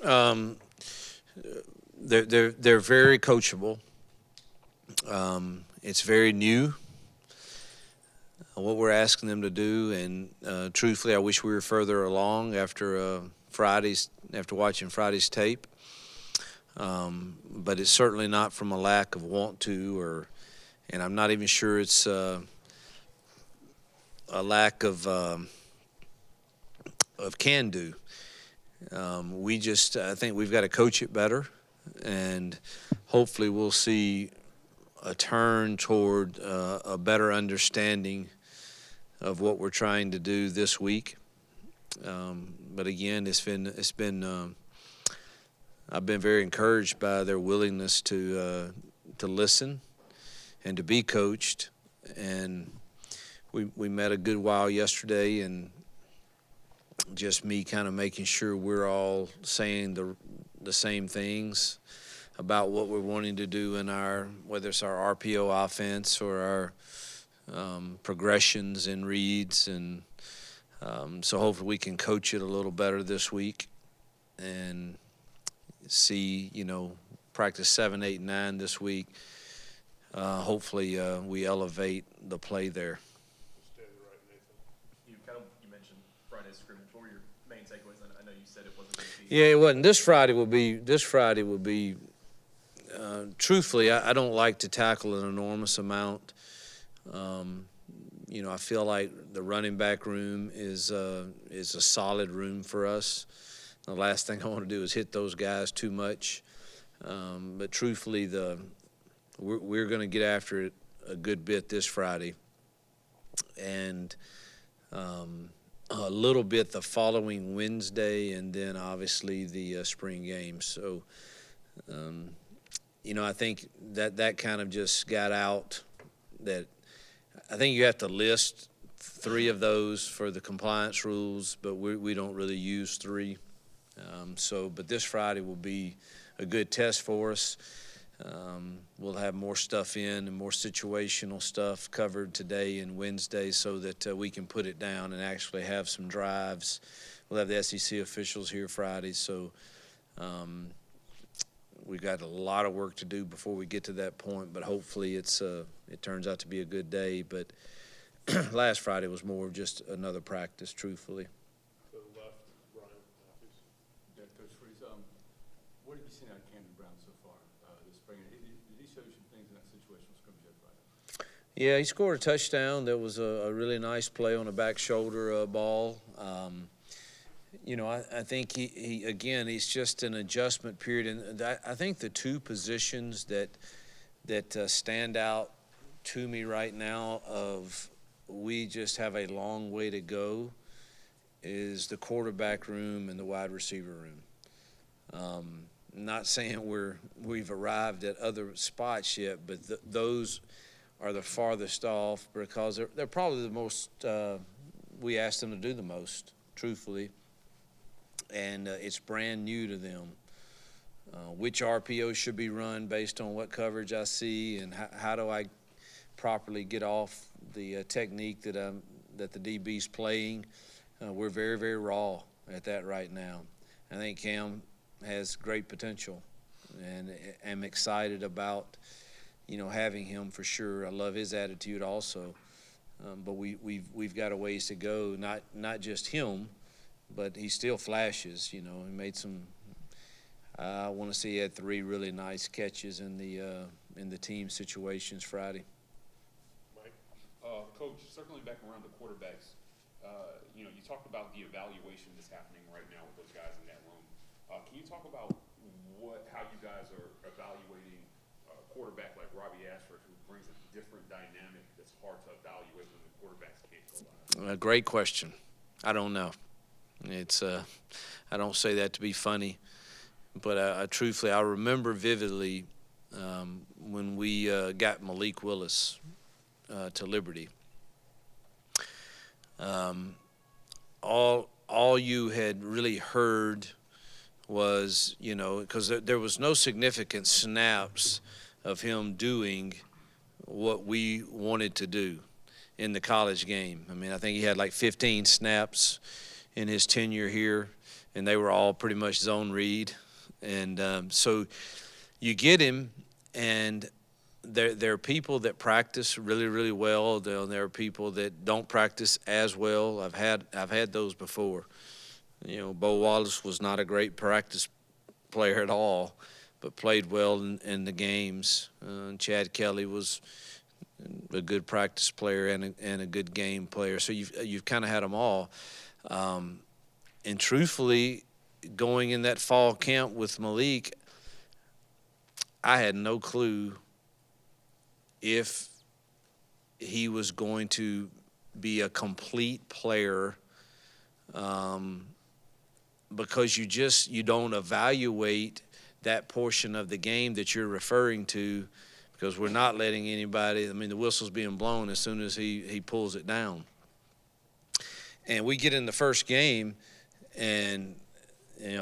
Um, they're very coachable. It's very new what we're asking them to do, and truthfully, I wish we were further along after watching Friday's tape. But it's certainly not from a lack of want to, and I'm not even sure it's a lack of can do. I think we've got to coach it better, and hopefully we'll see a turn toward a better understanding of what we're trying to do this week. But again, I've been very encouraged by their willingness to listen and to be coached. And we met a good while yesterday, and just me kind of making sure we're all saying the same things about what we're wanting to do in whether it's our RPO offense or our progressions and reads, and so hopefully we can coach it a little better this week and see, practice 7, 8, 9 this week. Hopefully we elevate the play there. You mentioned Friday's scrimmage. What were your main takeaways? I know you said it wasn't going to be. Yeah, it wasn't. This Friday will be. Truthfully, I don't like to tackle an enormous amount. I feel like the running back room is a solid room for us. The last thing I want to do is hit those guys too much. But truthfully, we're going to get after it a good bit this Friday, and a little bit the following Wednesday, and then obviously the spring game. So, I think that kind of just got out that I think you have to list 3 of those for the compliance rules, but we don't really use 3. But this Friday will be a good test for us. We'll have more stuff in and more situational stuff covered today and Wednesday so that we can put it down and actually have some drives. We'll have the SEC officials here Friday, so we've got a lot of work to do before we get to that point, but hopefully it turns out to be a good day. But last Friday was more of just another practice, truthfully. To the left, Brian Matthews. Yeah, Coach Freeze, what have you seen out of Camden Brown so far this spring? Did he show you some things in that situational scrimmage at Friday? Yeah, he scored a touchdown. There was a really nice play on a back shoulder ball. I think he again, he's just an adjustment period. And I think the 2 positions that stand out to me right now of we just have a long way to go is the quarterback room and the wide receiver room. Not saying we've arrived at other spots yet, but those are the farthest off because they're probably the most we asked them to do the most, truthfully. And it's brand new to them. Which RPO should be run based on what coverage I see, and how do I properly get off the technique that the DB's playing. We're very, very raw at that right now. I think Cam has great potential, and I'm excited about having him for sure. I love his attitude also, but we've got a ways to go. Not just him, but he still flashes. He made some. I want to see he had 3 really nice catches in the team situations Friday. Mike? Coach, circling back around the quarterbacks, you talked about the evaluation that's happening right now with those guys in that room. Can you talk about how you guys are evaluating a quarterback like Robbie Ashford, who brings a different dynamic that's hard to evaluate when the quarterbacks can't go live? Great question. I don't know. It's I don't say that to be funny, but truthfully, I remember vividly when we got Malik Willis to Liberty. All you had really heard was, because there was no significant snaps of him doing what we wanted to do in the college game. I mean, I think he had like 15 snaps in his tenure here, and they were all pretty much zone read. And so you get him, and there are people that practice really, really well. There are people that don't practice as well. I've had those before. Bo Wallace was not a great practice player at all, but played well in the games. Chad Kelly was a good practice player and a good game player. So you've kind of had them all. And truthfully, going in that fall camp with Malik, I had no clue if he was going to be a complete player, because you don't evaluate that portion of the game that you're referring to, because we're not letting anybody. I mean, the whistle's being blown as soon as he pulls it down. And we get in the first game, and it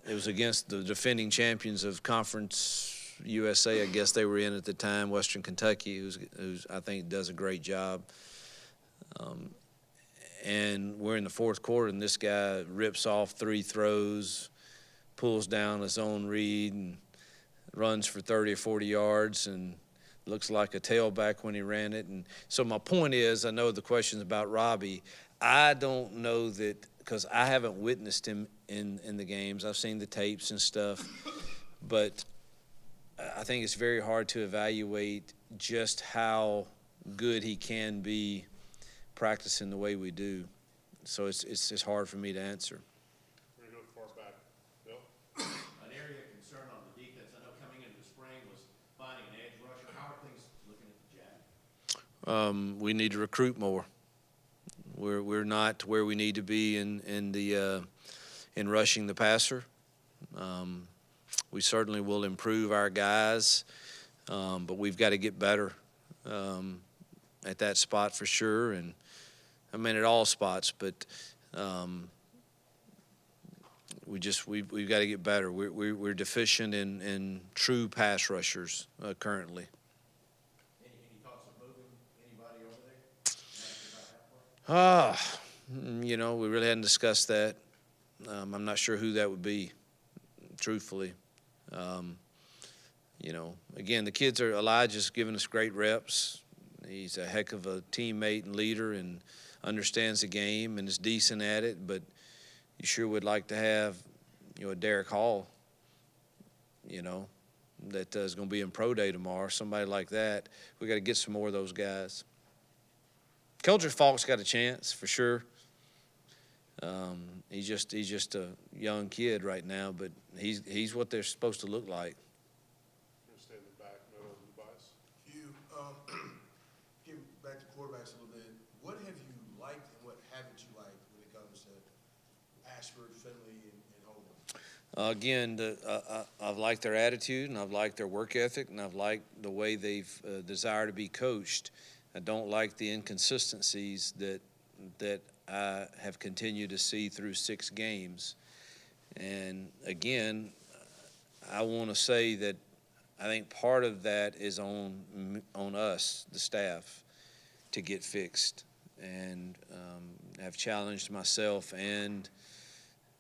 was against the defending champions of Conference USA, I guess they were in at the time, Western Kentucky, who's I think does a great job. And we're in the fourth quarter, and this guy rips off 3 throws, pulls down his own read, and runs for 30 or 40 yards, and looks like a tailback when he ran it. And so my point is, I know the question's about Robbie. I don't know that, because I haven't witnessed him in the games. I've seen the tapes and stuff, but I think it's very hard to evaluate just how good he can be practicing the way we do. So it's hard for me to answer. We're going to go far back. Bill? An area of concern on the defense, I know coming into the spring, was finding an edge rusher. How are things looking at the Jag? We need to recruit more. We're not where we need to be in rushing the passer. We certainly will improve our guys, but we've got to get better at that spot for sure. And I mean, at all spots, but we've got to get better. We're deficient in true pass rushers currently. Any thoughts of moving anybody over there? We really hadn't discussed that. I'm not sure who that would be, truthfully. Again, Elijah's given us great reps. He's a heck of a teammate and leader and understands the game and is decent at it, but you sure would like to have, a Derek Hall, that is going to be in pro day tomorrow, somebody like that. We got to get some more of those guys. Keldrick Falk's got a chance for sure. He's just a young kid right now, but he's what they're supposed to look like. We're going to stay in the back, middle of the bias. Hugh, getting back to quarterbacks a little bit, what have you liked and what haven't you liked when it comes to Ashford, Finley, and Holman? Again, I've liked their attitude, and I've liked their work ethic, and I've liked the way they've desire to be coached. I don't like the inconsistencies that I have continued to see through 6 games. And again, I want to say that I think part of that is on us, the staff, to get fixed. And I've challenged myself and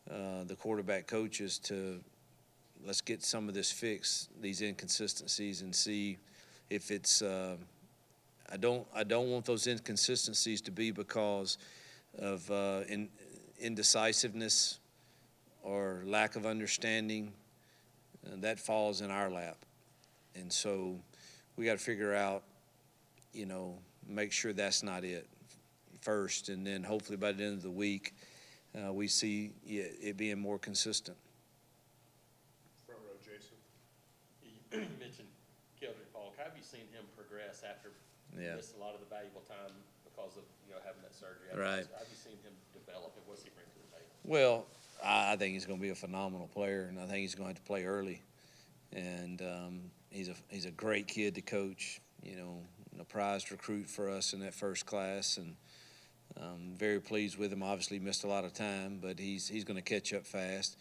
the quarterback coaches to let's get some of this fixed, these inconsistencies, and see if it's I don't want those inconsistencies to be because of indecisiveness or lack of understanding. That falls in our lap. And so we got to figure out, make sure that's not it first, and then hopefully by the end of the week we see it being more consistent. Front row, Jason. You mentioned Keldrick Falk. How have you seen him progress after missed a lot of the valuable time because of having that surgery? Right. How have you seen him develop, and what's he bring to the table? Well, I think he's going to be a phenomenal player, and I think he's going to have to play early. And he's a great kid to coach. A prized recruit for us in that first class, and very pleased with him. Obviously missed a lot of time, but he's going to catch up fast.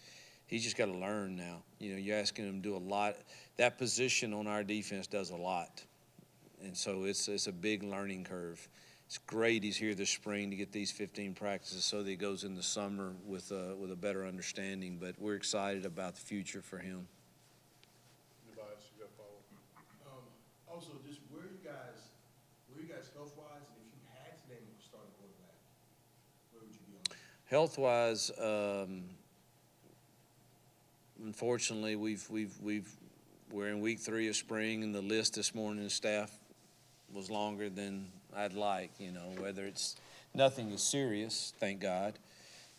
He's just got to learn now. You're asking him to do a lot. That position on our defense does a lot, and so it's a big learning curve. it's great he's here this spring to get these 15 practices so that he goes in the summer with a better understanding. But we're excited about the future for him. Tobias, you got a follow-up? Also, just where are you guys health-wise, and if you had to name a starting quarterback, where would you be on? Health-wise, unfortunately, we're in week 3 of spring, and the list this morning, the staff was longer than I'd like. You know, whether it's nothing is serious, thank God,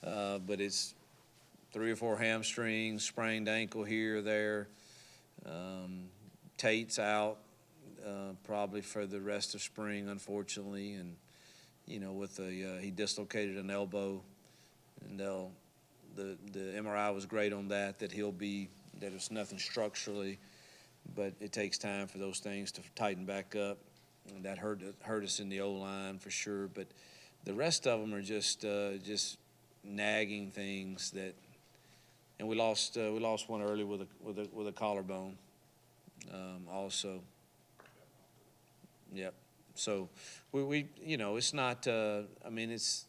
but it's 3 or 4 hamstrings, sprained ankle here or there. Tate's out probably for the rest of spring, unfortunately, and you know, with he dislocated an elbow, and the MRI was great on that it's nothing structurally, but it takes time for those things to tighten back up, and that hurt us in the O-line for sure. But the rest of them are just nagging things that, and we lost one early with a collarbone, also. Yep. So we you know, it's not. I mean, it's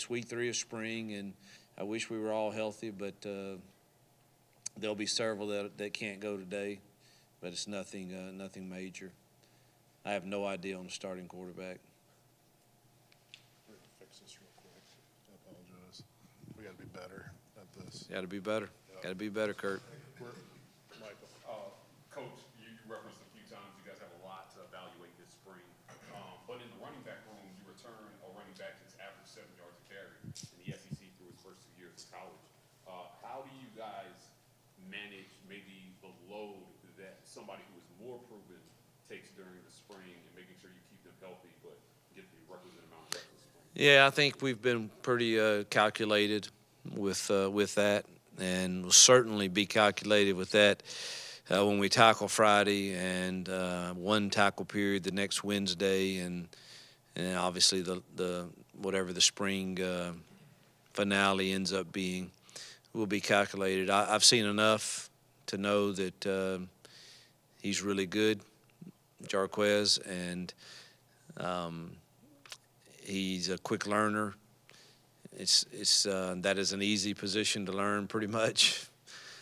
week 3 of spring, and I wish we were all healthy, but there'll be several that can't go today, but it's nothing major. I have no idea on the starting quarterback. We're gonna fix this real quick. I apologize. We gotta be better at this. Got to be better. Got to be better, Kurt. Michael. Coach, you referenced a few times you guys have a lot to evaluate this spring. But in the running back room, you return a running back that's averaged 7 yards a carry in the SEC through his first 2 years of college. How do you guys manage maybe the load that somebody who is more proven takes during the spring and making sure you keep them healthy but get the requisite amount of reps this spring? Yeah, I think we've been pretty calculated with that, and will certainly be calculated with that when we tackle Friday, and 1 tackle period the next Wednesday, and obviously the whatever the spring finale ends up being will be calculated. I've seen enough to know that he's really good, Jarquez, and he's a quick learner. That is an easy position to learn pretty much,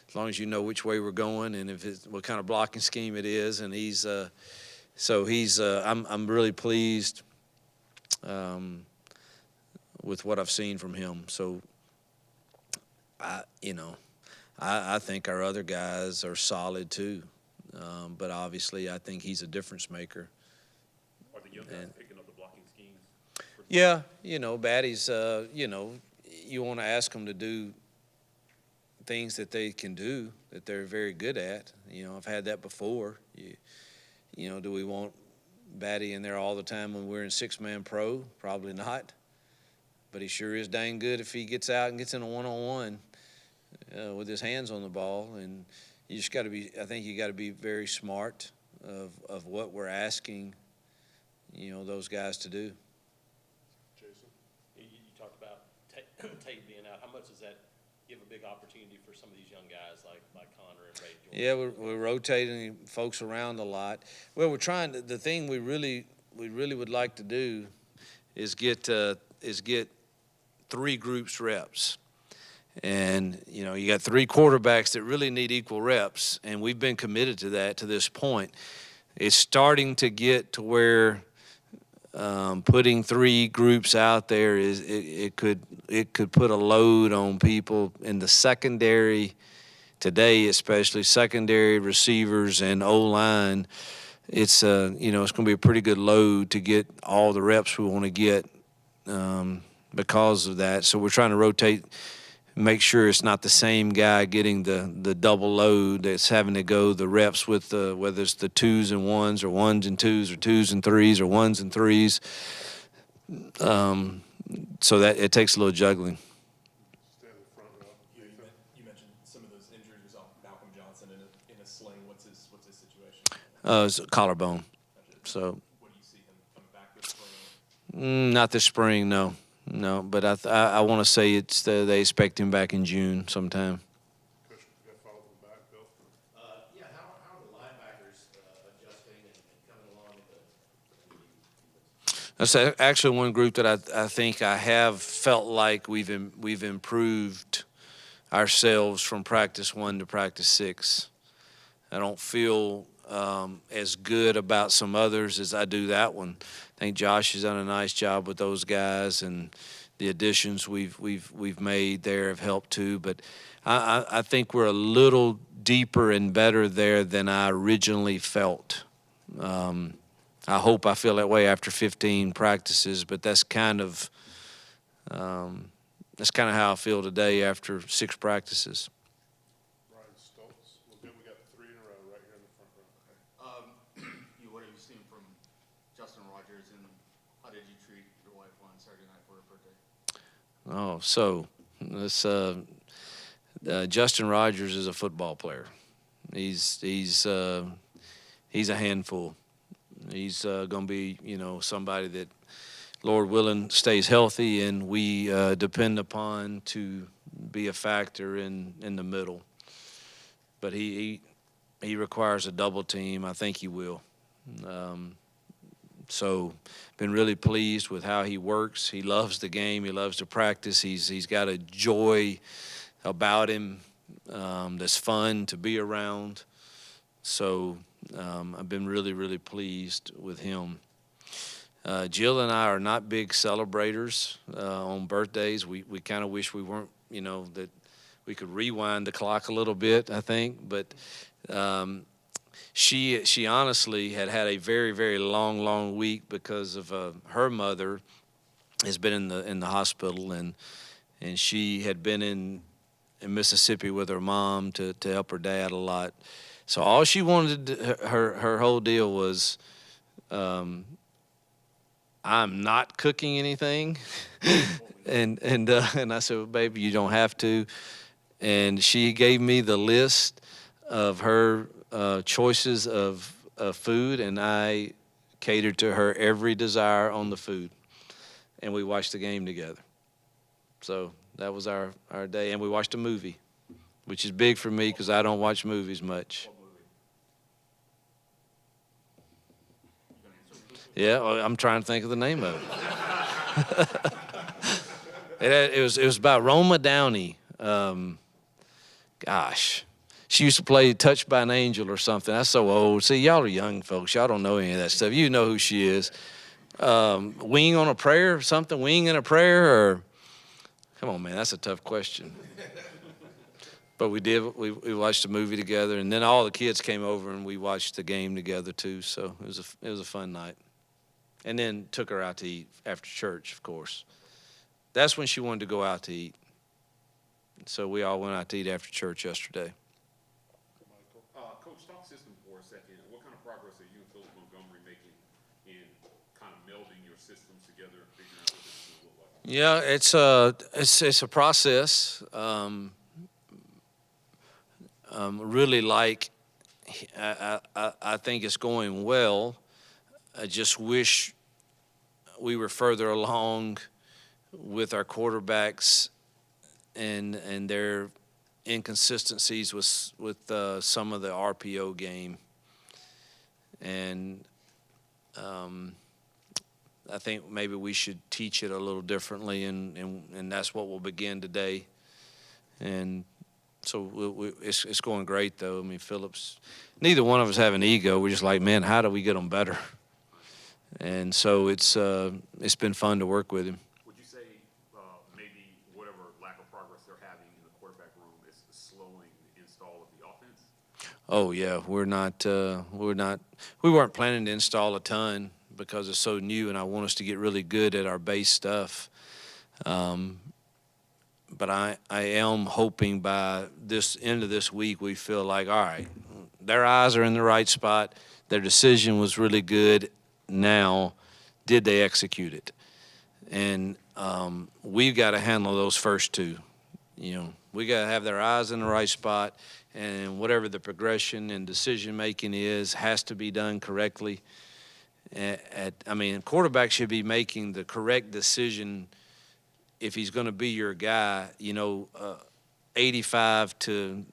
as long as you know which way we're going and what kind of blocking scheme it is. And I'm really pleased with what I've seen from him. So I think our other guys are solid too, but obviously I think he's a difference maker. Are the young guys picking up the blocking schemes? Yeah, Batty's, you want to ask them to do things that they can do, that they're very good at. I've had that before. Do we want Batty in there all the time when we're in 6-man pro? Probably not. But he sure is dang good if he gets out and gets in a one-on-one with his hands on the ball. And you just got to be, I think you got to be very smart of what we're asking, those guys to do. Jason? You talked about Tate being out. How much does that give a big opportunity for some of these young guys like Connor and Ray Jordan? Yeah, we're rotating folks around a lot. Well, we're trying to. The thing we really would like to do is get 3 groups reps, and you got 3 quarterbacks that really need equal reps, and we've been committed to that to this point. It's starting to get to where putting 3 groups out there it could put a load on people in the secondary today, especially secondary receivers and O-line. It's it's going to be a pretty good load to get all the reps we want to get because of that. So we're trying to rotate, make sure it's not the same guy getting the double load that's having to go the reps with whether it's the 2s and 1s or 1s and 2s or 2s and 3s or 1s and 3s. So that it takes a little juggling. Stand in the front row. You mentioned some of those injuries. We saw Malcolm Johnson in a sling. What's his situation? It's a collarbone. So What do you see him coming back this spring? not this spring, no, but I want to say they expect him back in June sometime. Coach, you got a follow-up from the back, Bill? Yeah, how are the linebackers adjusting and coming along with That's actually one group that I think I have felt like we've improved ourselves from practice 1 to practice 6. I don't feel as good about some others as I do that one. I think Josh has done a nice job with those guys, and the additions we've made there have helped too. But I think we're a little deeper and better there than I originally felt. I hope I feel that way after 15 practices, but that's kind of how I feel today after 6 practices. Ryan Stoltz, well, good, we got 3 in a row right here in the front row. What have you seen from Justin Rogers, and how did you treat your wife on Saturday night for her birthday? Oh, so this Justin Rogers is a football player. He's a handful. He's going to be, somebody that, Lord willing, stays healthy, and we depend upon to be a factor in the middle. But he requires a double team. I think he will. So been really pleased with how he works. He loves the game. He loves to practice. He's got a joy about him that's fun to be around. So I've been really, really pleased with him. Jill and I are not big celebrators on birthdays. We kind of wish we weren't, that we could rewind the clock a little bit, I think. But she honestly had a very, very long week because of her mother has been in the hospital, and she had been in Mississippi with her mom to help her dad a lot. So all she wanted, her whole deal was, I'm not cooking anything, and I said, well, baby, you don't have to. And she gave me the list of her choices of food, and I catered to her every desire on the food, and we watched the game together. So that was our day, and we watched a movie, which is big for me because I don't watch movies much. Yeah, well, I'm trying to think of the name of it. It was about Roma Downey. Gosh, she used to play Touched by an Angel or something. That's so old. See, y'all are young folks. Y'all don't know any of that stuff. You know who she is. Wing on a Prayer or something? Wing in a Prayer? Or come on, man, that's a tough question. But we did. We watched a movie together, and then all the kids came over and we watched the game together too. So it was a fun night. And then took her out to eat after church, of course. That's when she wanted to go out to eat. So we all went out to eat after church yesterday. Coach, talk system for a second. What kind of progress are you and Philip Montgomery making in kind of melding your systems together and figuring out what this is going to look like? Yeah, it's a process. Really like, I think it's going well. I just wish we were further along with our quarterbacks and their inconsistencies with some of the RPO game. And I think maybe we should teach it a little differently, and that's what we'll begin today. And so it's going great, though. I mean, neither one of us have an ego. We're just like, man, how do we get them better? And so it's been fun to work with him. Would you say maybe whatever lack of progress they're having in the quarterback room is slowing the install of the offense? Oh yeah, we weren't planning to install a ton because it's so new, and I want us to get really good at our base stuff. But I am hoping by this end of this week we feel like, all right, their eyes are in the right spot. Their decision was really good. Now, did they execute it? And we've got to handle those first two. We got to have their eyes in the right spot, and whatever the progression and decision making has to be done correctly. Quarterback should be making the correct decision if he's going to be your guy, 85 to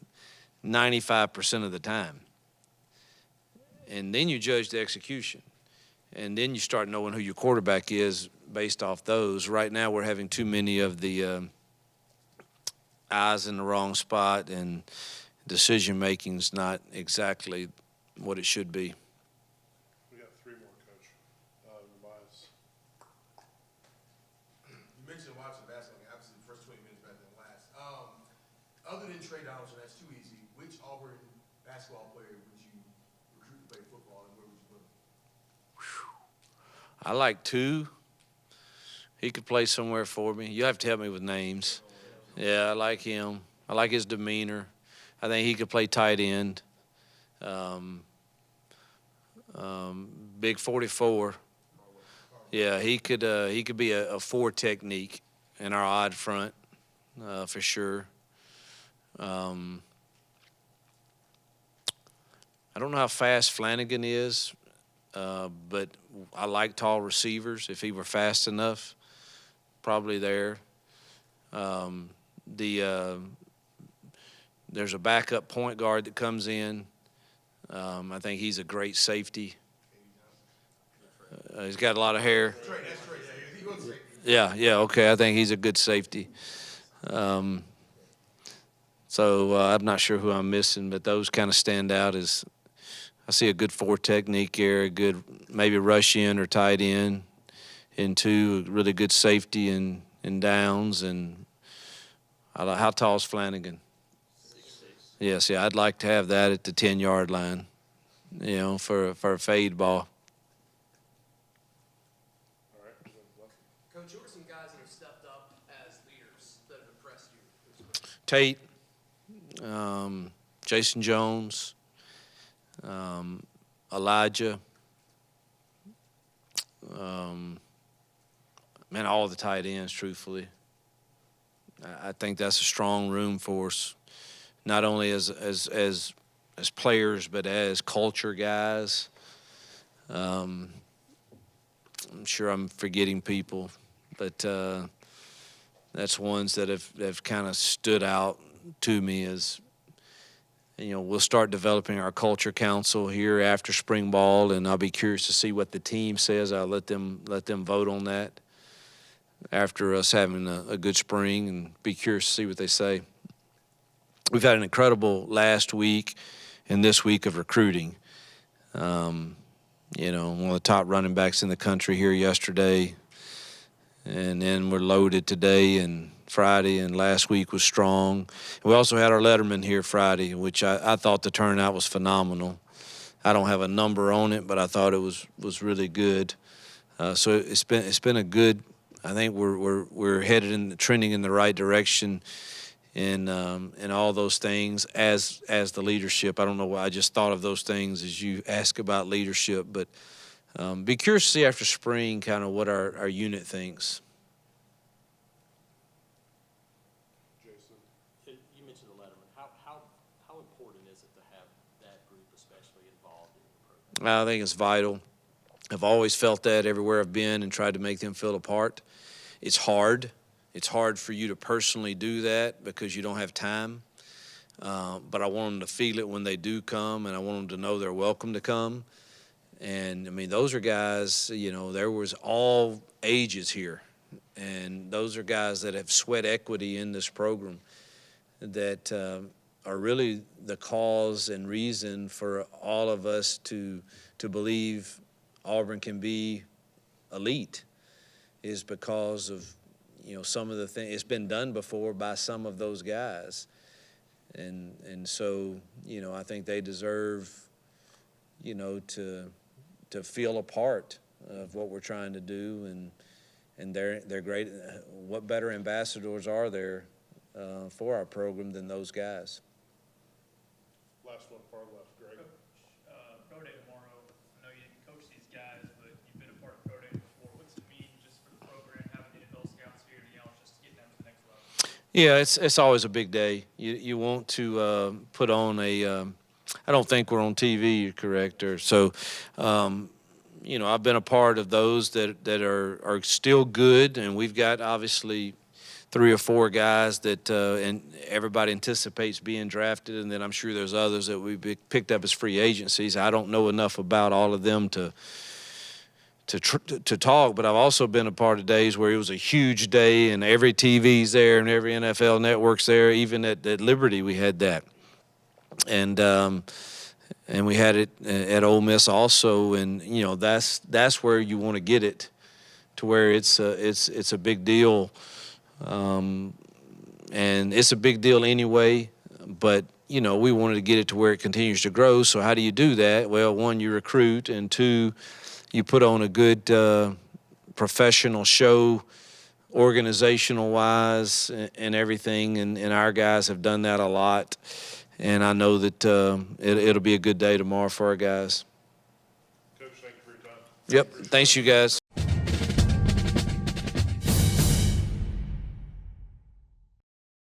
95% of the time. And then you judge the execution. and then you start knowing who your quarterback is based off those. Right now, we're having too many of the eyes in the wrong spot, and decision making's not exactly what it should be. We got three more, Coach. Tobias. You mentioned watching basketball, obviously the first 20 minutes better than the last. Other than Trey Donaldson, that's too easy. Which Auburn basketball player would you recruit to play football, and where would you put him? I like two. He could play somewhere for me. You have to help me with names. Yeah, I like him. I like his demeanor. I think he could play tight end. Big 44. Yeah, he could be a four technique in our odd front for sure. I don't know how fast Flanagan is, but I like tall receivers. If he were fast enough, probably there. There's a backup point guard that comes in. I think he's a great safety. He's got a lot of hair. Trey, that's Trey. Yeah, he was safety. Yeah, okay. I think he's a good safety. So I'm not sure who I'm missing, but those kind of stand out as I see a good four technique here, a good maybe rush in or tight end, and two, a really good safety in downs. And I like, how tall is Flanagan? 6'6". Yes, yeah, I'd like to have that at the 10-yard line, for a fade ball. All right. Coach, who are some guys that have stepped up as leaders that have impressed you? Tate, Jason Jones, Elijah, all the tight ends, truthfully. I think that's a strong room for us, not only as players, but as culture guys. I'm sure I'm forgetting people, but that's ones that have kind of stood out to me as, we'll start developing our culture council here after spring ball, and I'll be curious to see what the team says. I'll let them vote on that after us having a good spring, and be curious to see what they say. We've had an incredible last week and this week of recruiting. One of the top running backs in the country here yesterday, and then we're loaded today and Friday, and last week was strong. We also had our letterman here Friday, which I thought the turnout was phenomenal. I don't have a number on it, but I thought it was really good. So it's been a good. I think we're headed trending in the right direction in all those things as the leadership. I don't know why I just thought of those things as you ask about leadership, but be curious to see after spring kind of what our unit thinks. You mentioned the Letterman. How important is it to have that group especially involved in the program? I think it's vital. I've always felt that everywhere I've been and tried to make them feel a part. It's hard. It's hard for you to personally do that because you don't have time. But I want them to feel it when they do come, and I want them to know they're welcome to come. And, those are guys, there was all ages here. And those are guys that have sweat equity in this program that are really the cause and reason for all of us to believe Auburn can be elite, is because of, some of the things. It's been done before by some of those guys. And so, I think they deserve, to feel a part of what we're trying to do, and they're great. What better ambassadors are there for our program than those guys? Last one, far left, Greg. Pro Day tomorrow. I know you didn't coach these guys, but you've been a part of Pro Day before. What's it mean just for the program, having the NFL scouts here to just getting them to the next level? Yeah, it's always a big day. You want to put on a. I don't think we're on TV, correct? Or so. I've been a part of those that are still good, and we've got obviously 3 or 4 guys that and everybody anticipates being drafted, and then I'm sure there's others that we picked up as free agencies. I don't know enough about all of them to to talk, but I've also been a part of days where it was a huge day and every TV's there and every NFL network's there. Even at Liberty, we had that, and we had it at Ole Miss also. And you know, that's where you want to get it to where it's a big deal, and it's a big deal anyway. But you know, we wanted to get it to where it continues to grow. So how do you do that? Well, one, you recruit, and two, you put on a good professional show, organizational-wise and everything, and our guys have done that a lot. And I know that it'll be a good day tomorrow for our guys. Coach, thank you for your time. Yep. Thanks, you guys.